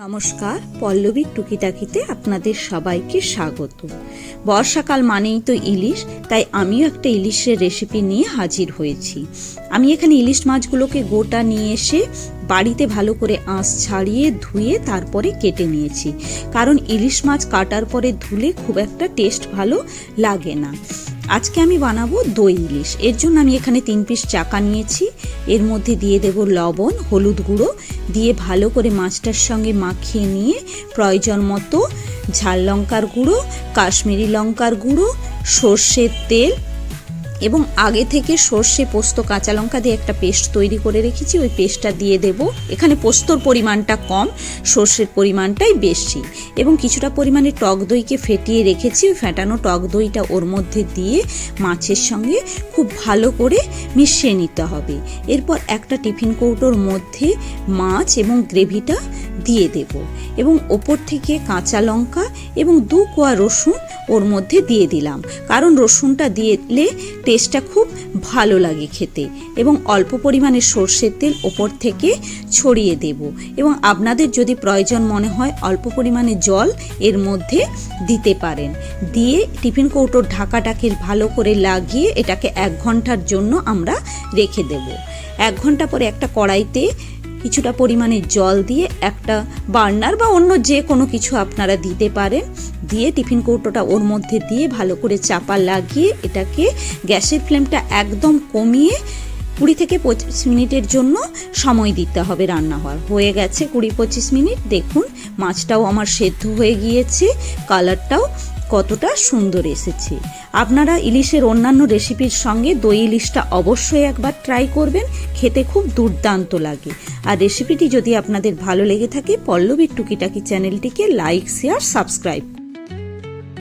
নমস্কার, পল্লবীর টুকিটাকিতে আপনাদের সবাইকে স্বাগত। বর্ষাকাল মানেই তো ইলিশ, তাই আমিও একটা ইলিশের রেসিপি নিয়ে হাজির হয়েছি। আমি এখানে ইলিশ মাছগুলোকে গোটা নিয়ে এসে বাড়িতে ভালো করে আঁশ ছাড়িয়ে ধুয়ে তারপরে কেটে নিয়েছি, কারণ ইলিশ মাছ কাটার পরে ধুলে খুব একটা টেস্ট ভালো লাগে না। আজকে আমি বানাবো দই ইলিশ। এর জন্য আমি এখানে 3 পিস চাকা নিয়েছি। এর মধ্যে দিয়ে দেব লবণ, হলুদ গুঁড়ো দিয়ে ভালো করে মাছটার সঙ্গে মাখিয়ে নিয়ে প্রয়োজন মতো ঝাল লঙ্কার গুঁড়ো, কাশ্মীরি লঙ্কার গুঁড়ো, সর্ষের তেল এবং আগে থেকে সর্ষে, পোস্ত, কাঁচা লঙ্কা দিয়ে একটা পেস্ট তৈরি করে রেখেছি, ওই পেস্টটা দিয়ে দেব। এখানে পোস্তর পরিমাণটা কম, সর্ষের পরিমাণটাই বেশি। এবং কিছুটা পরিমাণে টক দইকে ফেটিয়ে রেখেছি, ওই ফেটানো টক দইটা ওর মধ্যে দিয়ে মাছের সঙ্গে খুব ভালো করে মিশিয়ে নিতে হবে। এরপর একটা টিফিন কৌটোর মধ্যে মাছ এবং গ্রেভিটা দিয়ে দেব এবং ওপর থেকে কাঁচা লঙ্কা এবং 2 কোয়া রসুন ওর মধ্যে দিয়ে দিলাম, কারণ রসুনটা দিলে টেস্টটা খুব ভালো লাগে খেতে। এবং অল্প পরিমাণে সর্ষের তেল ওপর থেকে ছড়িয়ে দেব এবং আপনাদের যদি প্রয়োজন মনে হয় অল্প পরিমাণে জল এর মধ্যে দিতে পারেন। দিয়ে টিফিন কৌটোর ঢাকাটাকে ভালো করে লাগিয়ে এটাকে 1 ঘন্টার জন্য আমরা রেখে দেব। 1 ঘন্টা পরে একটা কড়াইতে কিছুটা পরিমাণে জল দিয়ে একটা বার্নার বা অন্য যে কোনো কিছু আপনারা দিতে পারেন, দিয়ে টিফিন কৌটোটা ওর মধ্যে দিয়ে ভালো করে চাপা লাগিয়ে এটাকে গ্যাসের ফ্লেমটা একদম কমিয়ে 20 থেকে 25 মিনিটের জন্য সময় দিতে হবে রান্না হওয়ার। হয়ে গেছে 20-25 মিনিট। দেখুন মাছটাও আমার সেদ্ধ হয়ে গিয়েছে, কালারটাও কতটা সুন্দর এসেছে। আপনারা ইলিশের অন্যান্য রেসিপির সঙ্গে দই ইলিশটা অবশ্যই একবার ট্রাই করবেন, খেতে খুব দুর্দান্ত লাগে। আর রেসিপিটি যদি আপনাদের ভালো লেগে থাকে পল্লবীর টুকিটাকি চ্যানেলটিকে লাইক, শেয়ার, সাবস্ক্রাইব